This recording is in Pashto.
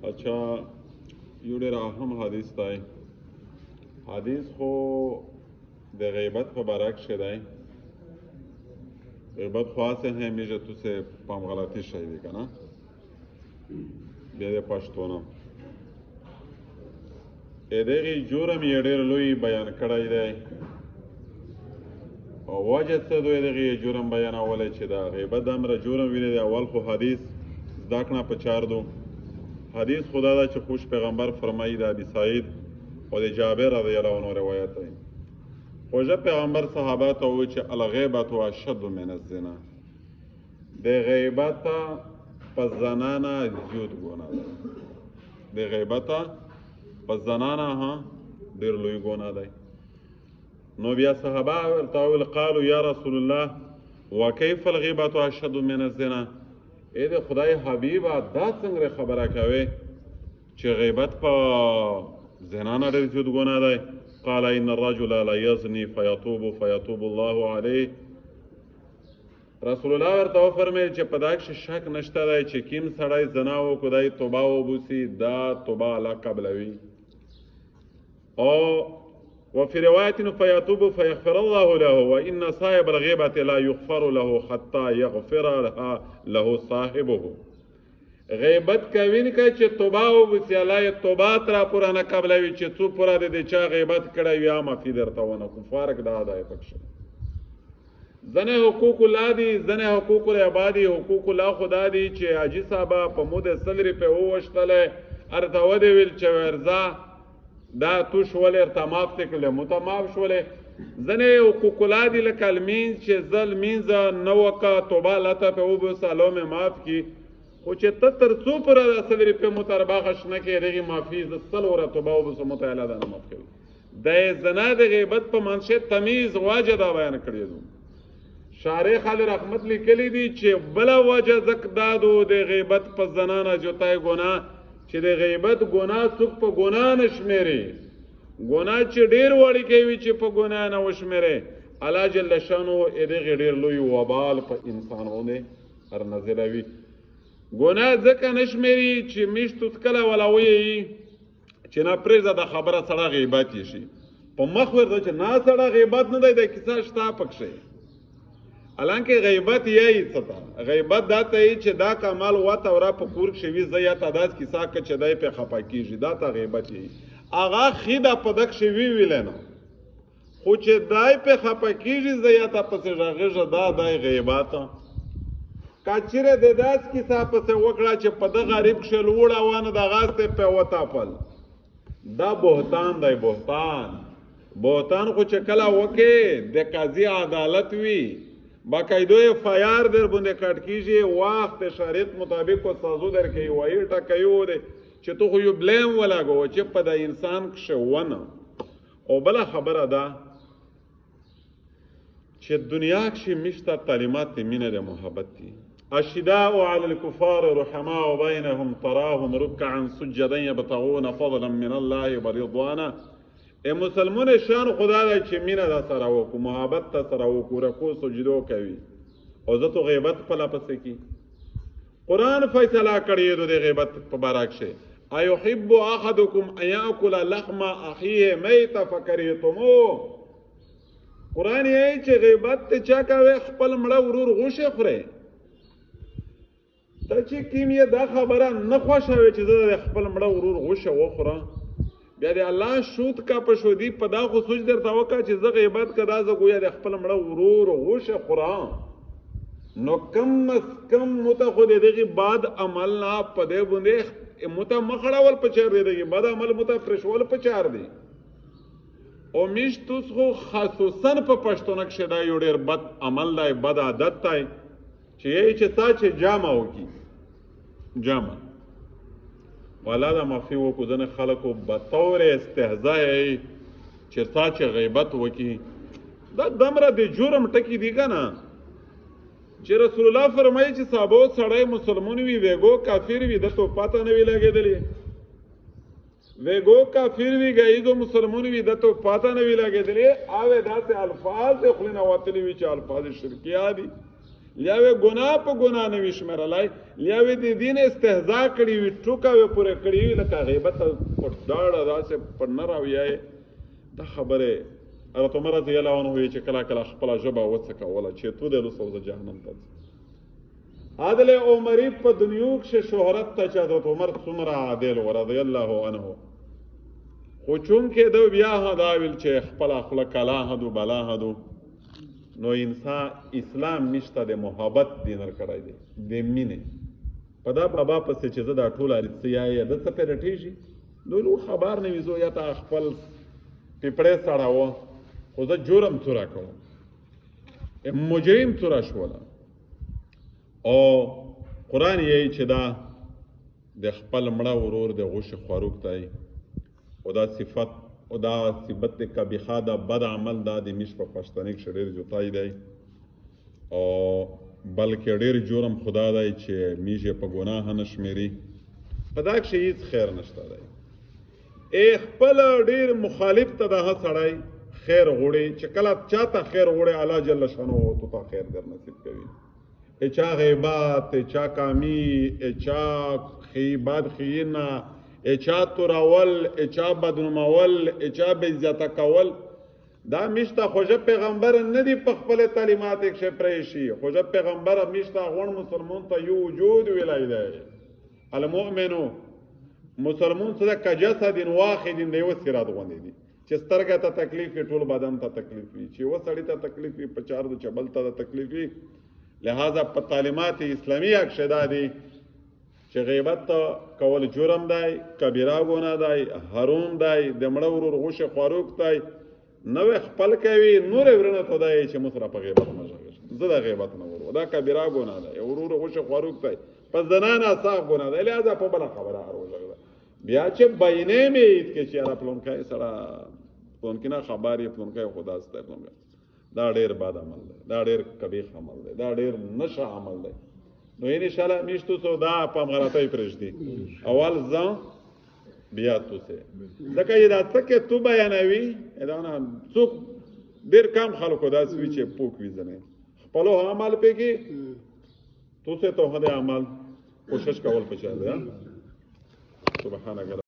अच्छा یو ډېر اهم حدیث دی. حدیث خو د غیبت په باره کښې دی. غیبت خو اصل همیشه تو سے پام غلطی شی دی که نه بیا د پښتونه د دغې جرم یې ډېر لوی بیان کړی دی او وجه څه دوی دغې جرم بیانولی چې د غیبت د امره جرم ویلی دی. اول خو حدیث زده کړه په چار دو. حدیث خدا دا چې خوش پیغمبر فرمایی د ابي سعید او د جابر رضی الله عنه روایت دی. خوږه پیغمبر صحابه ته وویل چې الغیبة اشد من الزنا، د غیبت په زنا نه زیات ګناه دی. د غیبت په زنا نه ډېر لوی ګناه دی. نو بیا صحابه ورته وویل قالوا یا رسول الله وکیف الغیبة اشد من الزنا، ای د خدای حبیبه دا څنګه خبره کوي چې غیبت په زنا نه ډېر زیات ګناه دی؟ قال ان الرجل لا يزني فيتوب الله عليه. رسول الله ورته وفرمیل چې په دا کښې شک نشته دی چې کیم سړی زنا وکړو دی توبه وبوسي دا توبه الله قبلوي. او وفي رواية فيتوب فيغفر الله له وإن صاحب الغيبة لا يغفر له حتى يغفر له صاحبه. غیبت کوي نه کوي چې توبه وباسي الله یې توبه ترا پوره نه قبلوي چې څو پوره د چا غیبت کړی وي یا معافي درته ونه کړو. فرق دا دی پکښې ځنې حقوق الله دي ځنې حقوق العباد دي. حقوق الله خدا دي چې حاجي صاحبه په مود 100 روپۍ ووشتلی ارته ودې ویل چې ورځه دا تو شولې ارته ماف دی کړلی موته ماف شولې. ځنې حقوق الله دي لکه لمینځ چې زه لمینځه نه وکړه توبه الله ته پرې وباسه الله مې معاف کړي، خو چې ته تر څو پوره 100 روپۍ موته راباخش نه کړې دغې معافي زه 100 وره توبه وباسه موته الله دا نه معاف کوي. د زنا د غیبت په منشأ تمیز واجه دا بیان کړی دو. شارح خالد رحمت لیکلی دي چې بله وجه ځکه دا دو د غیبت په زنا نه جوتی ګناه چې د غیبت ګناه څوک په ګناه نه شمېري. ګناه چې ډېر وړی کوي چې په ګناه نه وشمېري الله جل شانو دغې ډېر لوی وبال په انسان باندې هر نازلوي. ګناه ځکه نه شمېري چې میشتو کله ولا ویي چې نه پرېږده د خبره سړه غیبت یې شي په مخ ورته چې نه سړه غیبت نه دی د کیسه شته پکښې. حالانکه غیبت یې څه ته غیبت دا ته یي چې دا کمال وته ورا په کور کښې وي زه یا ته داس کیسه که چې دی پرې خفه کېږي دا ته غیبت یې هغه ښي ده په ده کښې ویلی نه خو چې دی پرې خفه کېږي زه یا ته پسې غږېږه دا دی غیبت. که چیرې د داس کیسه پسې وکړه چې په ده غریب کښې لوړه وانه د غاستې پرې وتاپل دا بهتان دی. بهتان خو چې کله وکې د قاضي عدالت وي باقاعده FIR در باندې کټ کېږي وخت شریعت مطابق و سازو در کوي وایي ټکوي و دی چې تو خو یو بلیم ولګوه چې په د انسان کښې ونه. او بله خبره ده چې دنیا کښې میشته تعلیمات د مینه د محبت دي. الشداء على الكفار رحماء بينهم تراهم ركعا سجدا يبتغون فضلا من الله ورضوانا. مسلمان شان خدا دی چې مینه دا سره وکړو محبت ته سره وکړو رکوع سجدو کوي او زه تو غیبت پله پسې کی. قرآن فیصله کړې ده د غیبت په باره کښې ایحب احدکم ان یاکل لحم اخیه میته فکرهتموه. قرآن یې چې غیبت ته چا کوي خپل مړه ورور غوښې خورې. ته چې کیم یې دا خبره نه خوښه وي چې زه د خپل مړه ورور غوښه وخورم بیا د الله شود کا په شودي په دا خو سوچ درته وکړه چې زه غیبت که دا زه ګویا د خپل مړه ورور غوښه خورم نو کم از کم موته خو د دغې بد عمل نه په دې باندې موته مخړول په چار دی دغې بد عمل موته پرېښول په چار دی. او میشتوس خو خصوصا په پښتونه کښې دا یو ډېر بد عمل دی بد عادت دی چې یې چې تا چې جامه وکړي جامه والا دا معافي وکړو. ځینې خلکو بطور استهزا یې چې تا چې غیبت وکړي دا دمره د جرم ټکي دي که نه چې رسول الله فرمایي چې صحابو سړی مسلمون وي ویګو کافر وي ده تو پاته نه وي لګېدلې ویګو کافر وي ګایدو مسلمون وي ده تو پاته نه وي لګېدلې اوې داسې الفاظ د خولې نه وتلي وي چې الفاظ شرکیه دي لیاوې ګناه په ګناه نه وي شمېرلی لیاوې د دین استهزا کړي وي ټوکه وې پورې کړي وي لکه غیبت په ډاړه داسې په نه راویایې دا خبرې حضرت عمر رضی الله عنه وایي چې کله کله خپله ژبه وڅکوله چې تو دی لوسه وزه جهنم ته عادل عمری په دنیو کښې شهرت ته چې حضرت عمر څومره عادل و رضی الله عنه خو چونکې ده بیا دا ویل چې خپله خوله کلا هدو بلا هدو نو اسلام میشته د محبت دین ورکړی دی د مینې په دا بابا پسې چې زه دا ټول ارڅه یایې ده څه پرې رټېږي نو خبر نه وي زه یا ته خپل پیپړې سړاوه خو زه جرم څوره کوم مجرم څوره شوله او قرآن یې چې دا د خپل مړه ورور د غوښې خوروک دی او دا صفت او دا صفت قبیحه دا بد عمل دا د میش په پښتني کښې ډېر جوتای دی او بلکې ډېر جرم خدا دی چې میش یې په ګناه نه شمېري په دا کښې هېڅ خیر نشته دی خپله ډېر مخالف ته دغه سړی خیر غوړي چې کله چاته خیر غوړي الله جل شانه تو ته خیر در نصیب کوي اچا غیبات اچا کامی اچا خیبات خینا اچا تراول اچا بدنمول اچا بېعزته کول دا میشته خوږه پیغمبر نه دی په خپل تعلیمات کې پرېشي خوږه پیغمبر میشته غون مسلمان ته یو وجود ویلای دی المؤمنو مسلمان څه کجسد واحد دی یو سرات غونډې دي چې سترګه ته تکلیف ټول بدن ته تکلیف وي چې و سړی ته تکلیف وي په چار د چبل ته تکلیف وي لہذا په تعلیمات اسلامی اکشدا دی چې غیبت کول جرم دی کبیره ګناه دی حرام دی د مړه ورور غوښې خوروک دی نوې خپل کوي نور ورنه ته دی چې مسره په غیبت مشغول زه د غیبت نه ورو دا کبیره ګناه دی ورور غوښې خوروک دی پس زنانه صاف ګناه دی لہذا په بل خبره اروځه بیا چې بینه می کې چې را پلون کای سره پلون کنا خبرې پلون کای خدا ستر پلون دا ډېر بد عمل دی دا ډېر قبیح عمل دی دا ډېر نشه عمل دی نو ان شاء الله میشتو سو دا په غلطۍ پرېږدي اول ځان بیا تو سه ځکه دا څه کې تو بیانوي دا نه څوک ډېر کم خلکو دا سوي چې پوک وي ځنه خپل عمل پکې تو سه ته هدا عمل کوشش کول پچا دی سبحانك